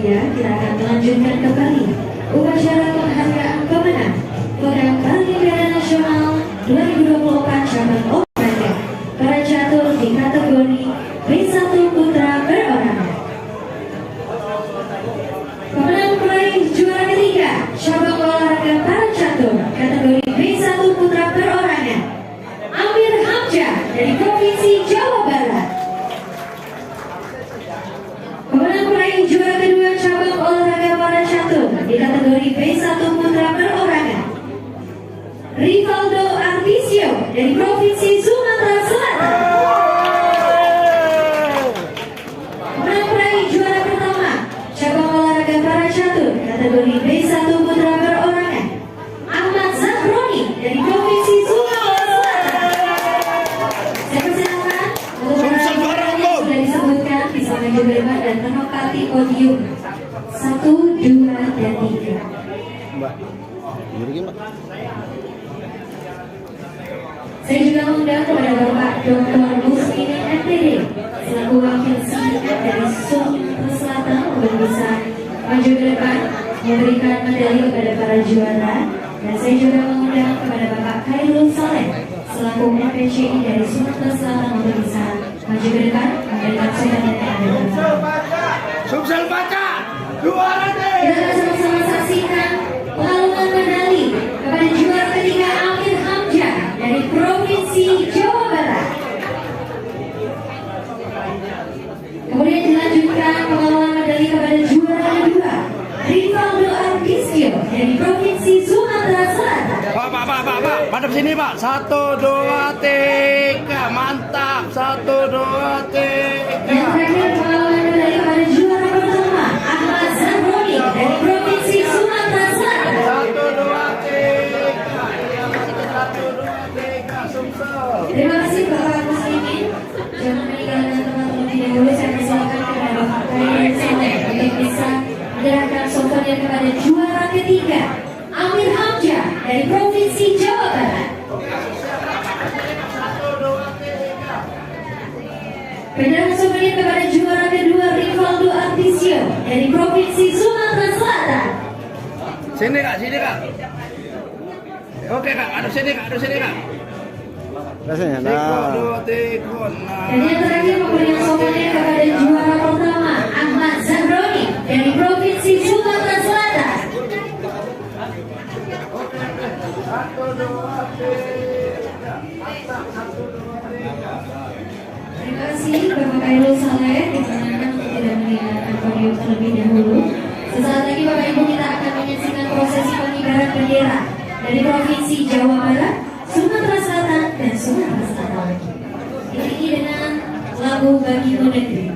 berbahagia, kita akan melanjutkan kembali upacara penghargaan pemenang program Paralimpiade Nasional 2024 cabang olahraga para catur di kategori B1 Putra Perorangan. Pemenang peraih juara ketiga cabang olahraga para catur kategori B1 Putra Perorangan, Amir Hamzah dari Provinsi Jawa Barat. Pemenang peraih juara kedua cabang olahraga para catur di kategori B1 Putra Perorangan, Rivaldo Artisio dari Provinsi Sumatera Selatan. Pemenang peraih juara pertama cabang olahraga para catur kategori B1 Putra Perorangan, Ahmad Zahroni dari Provinsi Sumatera Selatan. Saya persilakan untuk para yang sudah disebutkan bisa maju ke depan dan menempati podium 1, 2, dan 3. Mbak, begini Mbak. Saya juga mengundang kepada Bapak Dr. Muslimin MTD selaku wakil CEO dari Sumatera Selatan untuk bisa maju ke depan memberikan medali kepada para juara. Dan saya juga mengundang kepada Bapak Khairul Saleh selaku MPCI dari Sumatera Selatan untuk bisa maju ke depan memberikan surat yang ada. Sumsel baca, juara deh. Kita akan sama-sama saksikan pengalungan medali kepada juara ketiga Amir Hamzah dari Provinsi Jawa Barat. Kemudian dilanjutkan pengalungan medali kepada juara kedua Rivaldo Artisio dari Provinsi Sumatera Selatan. Pak, madep sini Pak. 1, 2, 3, mantap. 1, 2, 3. Yang terakhir pengalungan medali kepada juara pertama Ahmad Zahroni dari Provinsi Sumatera Selatan. 1, 2, 3. 1, 2, 3, Sumsel. Terima kasih Bapak Muslimin. Jangan meninggalkan tempat terlebih dahulu. Saya persilakan kepada Bapak Khairul Saleh untuk bisa menyerahkan souvenir kepada juara ketiga Amir Hamzah dari Provinsi Jawa Barat. 1, 2, 3. Penyerahan souvenir kepada juara kedua Rivaldo Artisio dari Provinsi Sumatera Selatan. Sini Kak, sini Kak. Oke Kak, ada sini Kak. Rasanya nah. 2, 3, Dan yang terakhir pemberian souvenir kepada juara pertama Ahmad Zahroni dari Provinsi Sumatera Selatan. 1, 2, 3. Terima kasih Bapak Khairul Saleh, dipersilakan untuk tidak meninggalkan podium terlebih dahulu. Sesaat lagi Bapak Ibu kita akan menyaksikan prosesi pengibaran bendera dari Provinsi Jawa Barat, Sumatera Selatan, dan Sumatera Selatan. Diiringi dengan lagu Bagimu Negeri.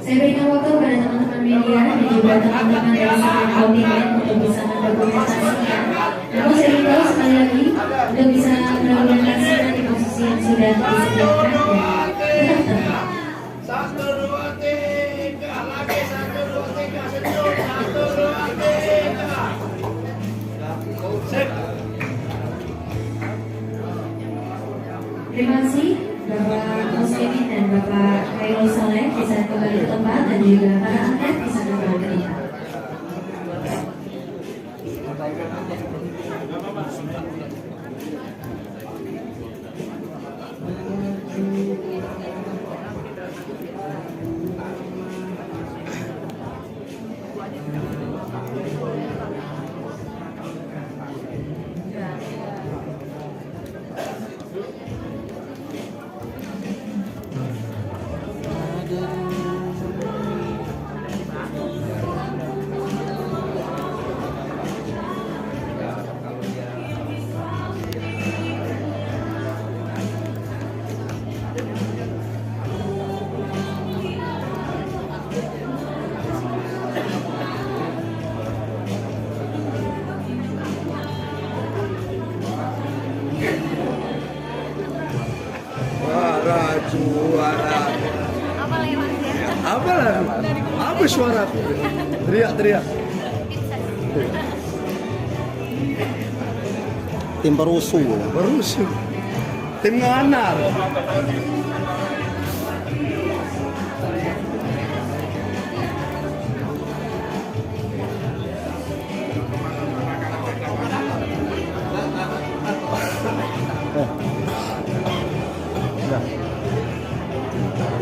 Saya berikan waktu kepada teman-teman media dan juga teman-teman dari sekitar kontingen untuk bisa mendokumentasikan. Namun saya minta sekali lagi untuk bisa mendokumentasikan di posisi yang sudah disediakan dan tetap tenang. 1, 2, 3. Lagi 1, 2, 3. Senyum. 1, 2, 3. Sip. Terima kasih Bapak Muslimin dan Bapak Khairul Saleh bisa kembali ke tempat dan juga para atlet bisa kembali ke tempat. Juara. Apa lewatnya? Apa lah? Apa suara? Teriak. Tim perusuh. Berusuh. Tim nganar.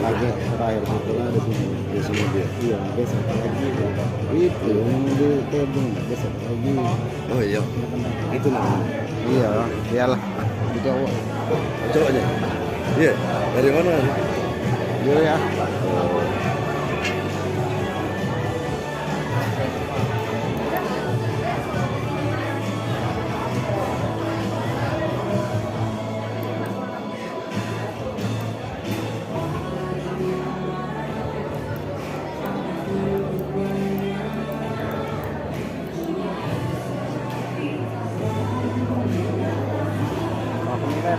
Lagi terakhir sebetulnya di sini dia. Iya, besok lagi. Itu yang di tebing, besok lagi. Oh iya. Itu namanya. Iya, iyalah di Jawa. Cowoknya. Iya. Dari mana? Iya ya.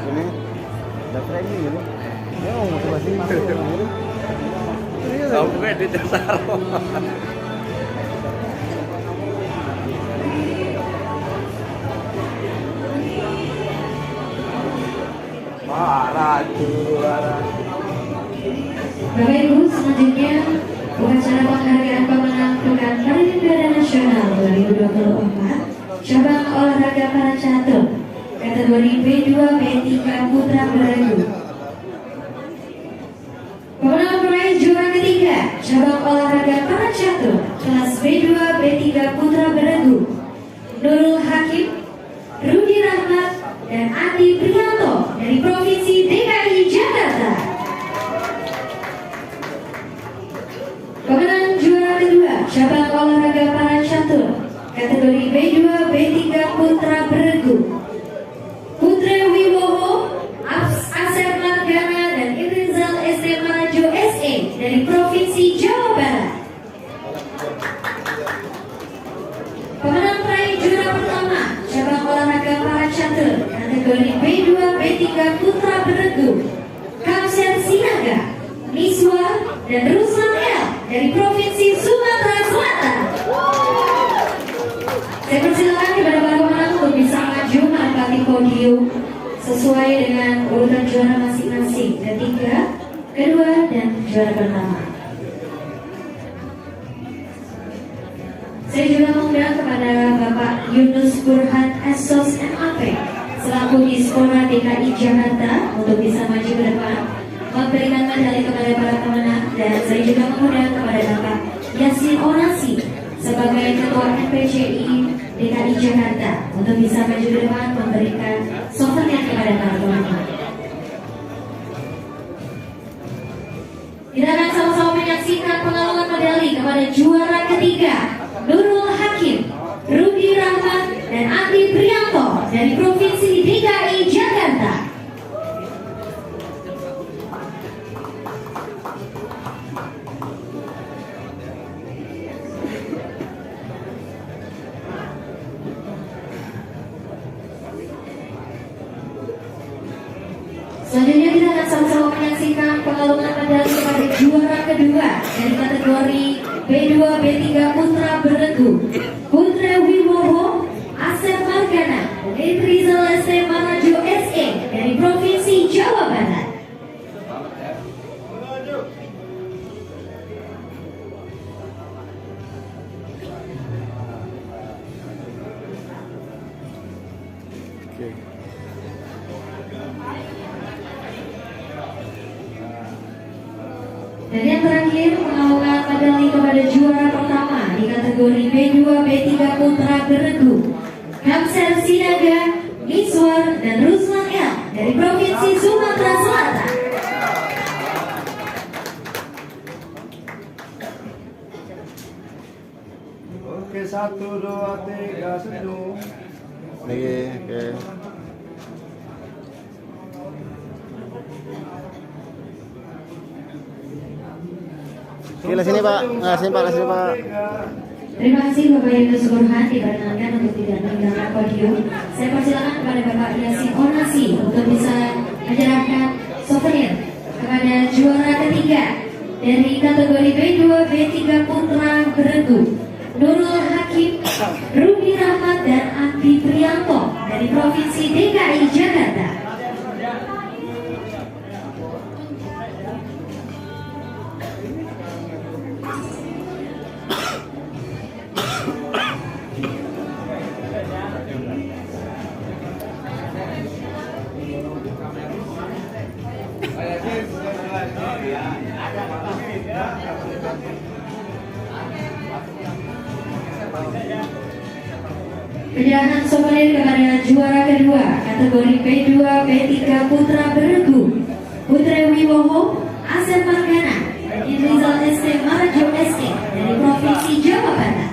Ini udah training gitu. Ya mau motivasi gitu. Kamu kayak di dasar. Para juara. Bapak Ibu, selanjutnya upacara penghargaan pemenang Pekan Paralimpiade Nasional 2024 cabang olahraga para catur kategori B2 B3 Putra Beregu. Pemenang peraih juara ketiga cabang olahraga para catur kelas B2 B3 Putra Beregu Nurul Hakim, Rudi Rahmat, dan Adi Prianto dari Provinsi DKI Jakarta. Pemenang juara kedua cabang olahraga para catur kategori B2 B3 Putra Beregu Putra Wibowo, Asep Margana, dan Irizal SM Manajo SE dari Provinsi Jawa Barat. Pemenang peraih juara pertama cabang olahraga para catur kategori B2 B3 Putra Beregu Kamser Sinaga, Miswa, dan Ruslan L dari Provinsi Sumatera Selatan. Saya persilakan kepada para pemenang untuk bisa maju menempati podium sesuai dengan urutan juara masing-masing, ketiga, kedua, dan juara pertama. Saya juga mengundang kepada Bapak Yunus Burhan Asos MAP selaku Dispora DKI Jakarta untuk bisa maju ke depan memberikan medali kepada para pemenang, dan saya juga mengundang kepada Bapak Yasin Onasi sebagai Ketua NPCI DKI Jakarta untuk bisa maju ke depan memberikan souvenir kepada para pemenang. Kita akan sama-sama menyaksikan pengalungan medali kepada juara ketiga Nurul Hakim, Rudi Rahmat, dan Adi Prianto dari Provinsi DKI Jakarta. Selanjutnya kita akan sama-sama menyaksikan pengalungan medali kepada juara kedua dari kategori B2 B3 Putra Beregu Putra Wibowo, Asep Margana, dan Irizal SM Manajo SE dari Provinsi Jawa Barat. Oke. Dan yang terakhir mengawalkan medali kepada juara pertama di kategori B2 B3 Putra Beregu, Kamser Sinaga, Miswar dan Ruslan El dari Provinsi Sumatera Selatan. Oke, 1, 2, 3, senyum. Lagi, oke. Oke, lah sini Pak. Nah, sini Pak, lah sini Pak. Terima kasih Bapak Yunus Burhan diperkenankan untuk tidak meninggalkan podium. Saya persilakan kepada Bapak Yasin Onasi untuk bisa menyerahkan souvenir kepada juara ketiga dari kategori B2 B3 Putra Beregu, Nurul Hakim, Ruby Rahmat dan Andi Prianto dari Provinsi DKI Jakarta. Penyerahan souvenir kepada juara kedua kategori B2 B3 Putra Beregu, Putra Wibowo, Asep Margana, Indrizal ST Marajo ST dari Provinsi Jawa Barat.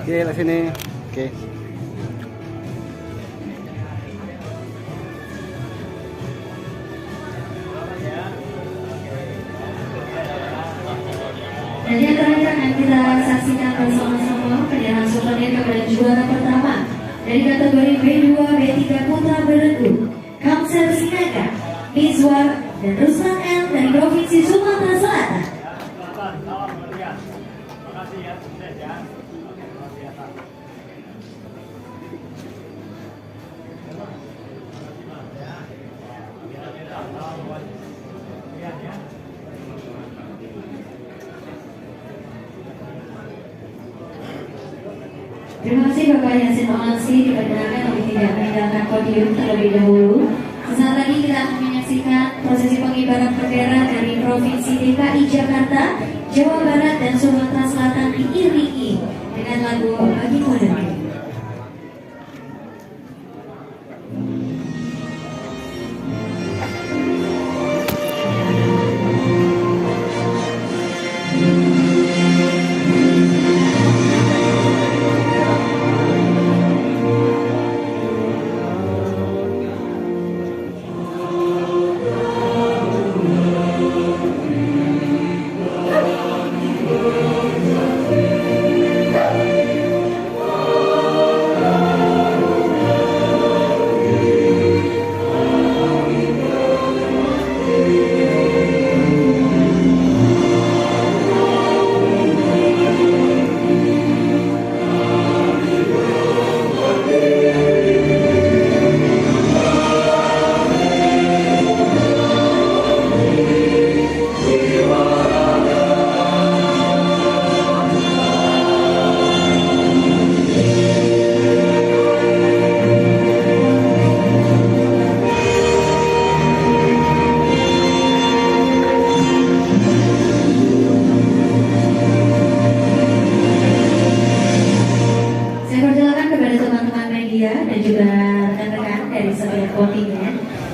Oke, lah sini. Oke. Dan yang terakhir akan kita saksikan bersama-sama penyerahan souvenir kepada juara pertama dari kategori B2 B3 Putra Beregu, Kamser Sinaga, Miswar dan Ruslan El dari Provinsi Sumatera Selatan. Terima kasih Bapak Yasin Onasi diperkenankan untuk tidak meninggalkan podium terlebih dahulu. Sesaat lagi kita akan menyaksikan prosesi pengibaran bendera dari Provinsi DKI Jakarta, Jawa Barat dan Sumatera Selatan diiringi dengan lagu Pagi Modern.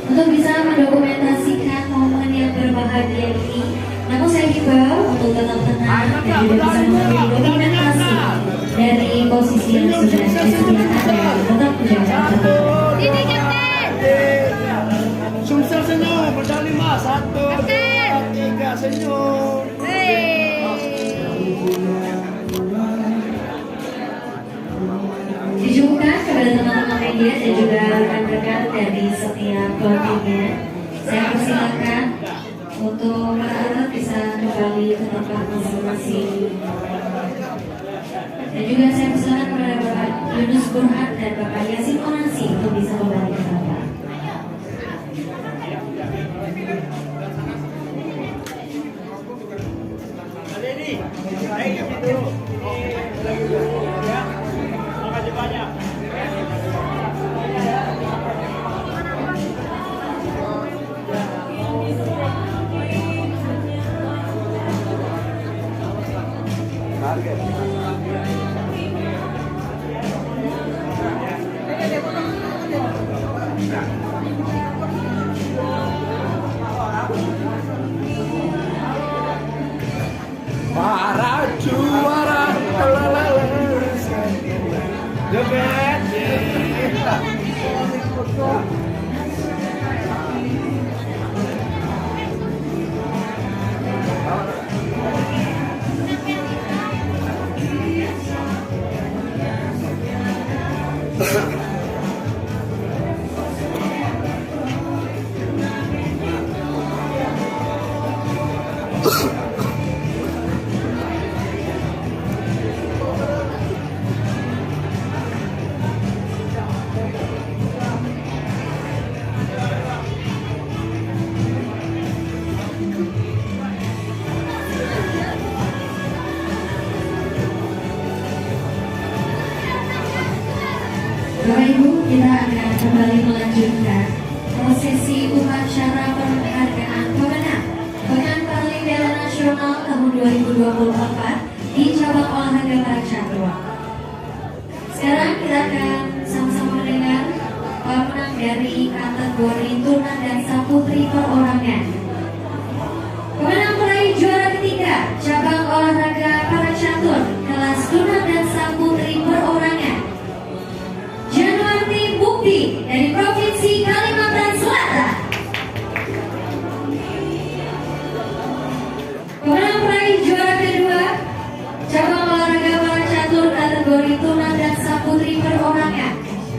untuk bisa mendokumentasikan momen yang berbahagia ini. Namun saya himbau untuk tetap tenang dan juga bisa memberi dokumentasi dari posisi yang sudah disediakan dan tetap menjaga ketenangan. Ini Kapten. Sumsel senyum, medali emas 1, 2, 3 senyum. Dijumkan kepada teman-teman media dan juga rekan-rekan dari setiap kontingen. Saya persilakan untuk para bisa kembali ke tempat masing-masing. Dan juga saya persilakan kepada Bapak Yunus Burhan dan Bapak Yasin Onasi untuk bisa kembali ke tempat. Para juara, joget. Bapak Ibu, kita akan kembali melanjutkan prosesi upacara penghargaan pemenang Pekan Paralimpiade Nasional tahun 2024 di cabang olahraga para catur. Sekarang kita akan sama-sama mendengar pemenang dari kategori tuna dan saputri perorangan. Pemenang meraih juara ketiga cabang olahraga para catur kelas tuna dan saputri perorangan, Januarti Mukti dari Provinsi Kalimantan Selatan. Pemenang meraih juara kedua cabang olahraga para catur kategori tuna dan saputri perorangan,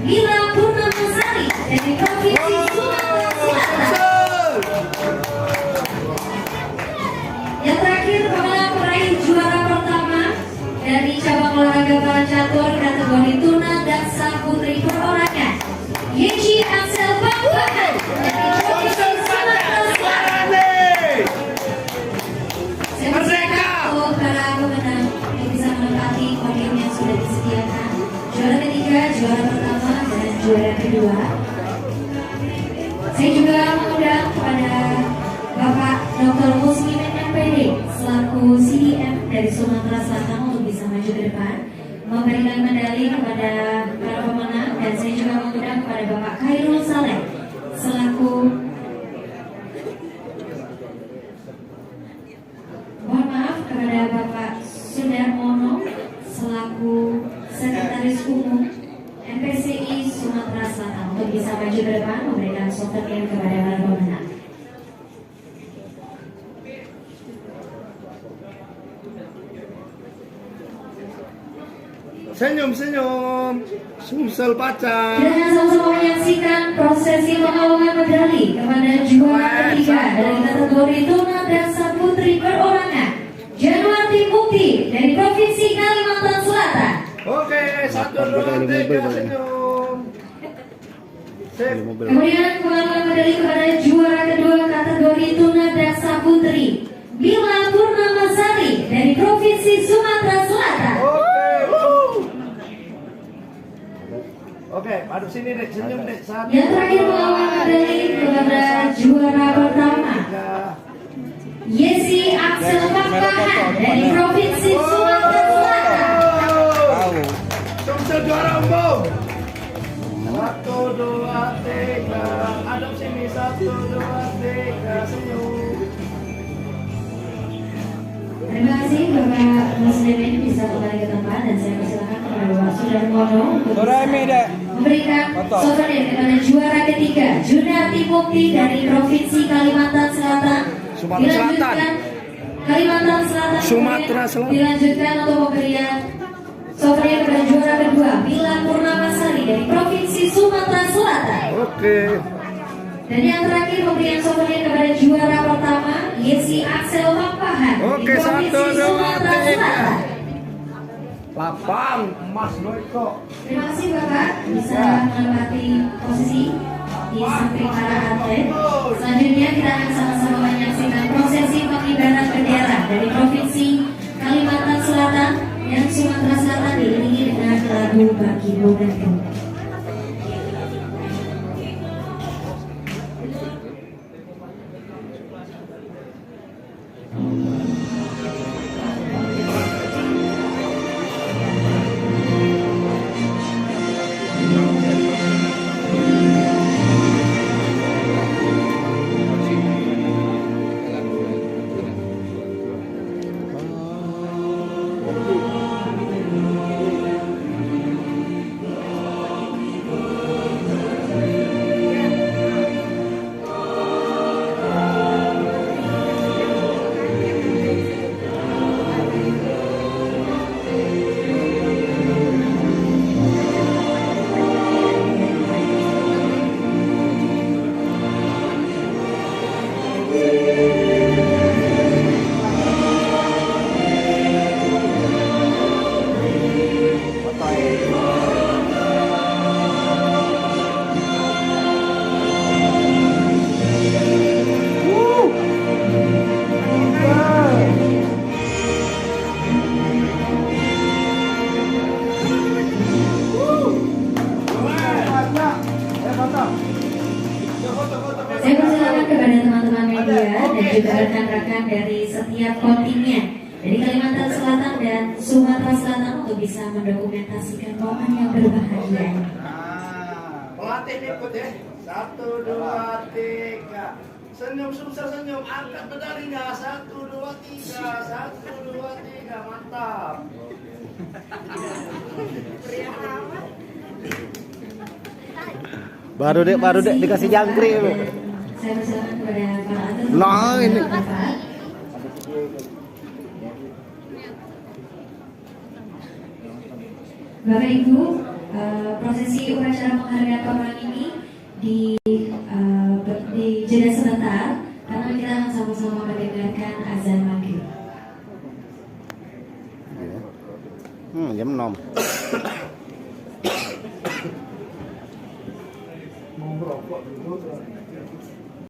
Mila Purnamasari dari Provinsi Sumatera Selatan. Yang terakhir, pemenang meraih juara pertama dari cabang olahraga para catur kategori tuna dan saputri perorangan, Yeji Axel Bangbahan dari Provinsi Sumatera Selatan. Saya persilakan untuk para pemenang yang bisa menempati podium yang sudah disediakan, juara ketiga, juara pertama, dan juara kedua. Saya juga mengundang kepada Bapak Dr. Muslimin MPD selaku CDM dari Sumatera Selatan untuk bisa maju ke depan memberikan medali kepada para pemenang, dan saya juga mengundang kepada Bapak Khairul Saleh selaku kepada Bapak Sudarmono selaku Sekretaris Umum MPCI Sumatera Selatan untuk bisa maju ke depan memberikan souvenir kepada para pemenang. Senyum-senyum, Sumsel pacar. Kita akan sama-sama menyaksikan prosesi pengawangan medali kepada juara ketiga dari kategori tuna dan saputri perorangan, Januarti Mukti dari Provinsi Kalimantan Selatan. Oke, 1, 2, 3, senyum. Sip. Kemudian pengawangan medali kepada juara kedua kategori tuna dan saputri, Mila Purnamasari dari Provinsi Sumatera Selatan. Oke, aduk sini dek, senyum dek. Yang terakhir pengawangan medali kepada juara pertama, Yesi Axel Bangbahan dari Provinsi Sumatera Selatan. Sumsel juara umum. 1, 2, 3, aduk sini. 1, 2, 3, senyum. Terima kasih Bapak Muslimin bisa kembali ke tempat, dan saya persilakan kepada Bapak Sudarmono untuk bisa memberikan souvenir kepada juara ketiga Junarti Mukti dari Provinsi Kalimantan Selatan. Sumatera Selatan. Kalimantan Selatan. Sumatera Selatan. Dilanjutkan untuk pemberian souvenir kepada juara kedua Mila Purnamasari dari Provinsi Sumatera Selatan. Oke. Dan yang terakhir pemberian souvenir kepada juara pertama Yesi Axel Bangbahan Oke, di Provinsi 1, 2, Sumatera 3. Selatan. Lapang, Mas Noiko. Terima kasih Bapak bisa menempati posisi di samping para atlet. Selanjutnya kita akan sama-sama menyaksikan prosesi pengibaran bendera dari Provinsi membantu. Saya persilakan kepada teman-teman media dan juga rekan-rekan dari setiap kontingen dari Kalimantan Selatan dan Sumatera Selatan untuk bisa mendokumentasikan momen yang berbahagia. Pelatih ikut ya. 1, 2, 3. Senyum, sukses senyum. Angkat medalinya. 1, 2, 3. 1, 2, 3. Mantap. Baru dek dikasih jangkrik lu. Saya persilakan kepada para atlet. Nah, ini. Bapak. Bapak Ibu, prosesi upacara penghargaan pemenang ini di jeda sebentar karena kita akan sama-sama mendengarkan azan maghrib. Jam 6. Mau merokok dulu.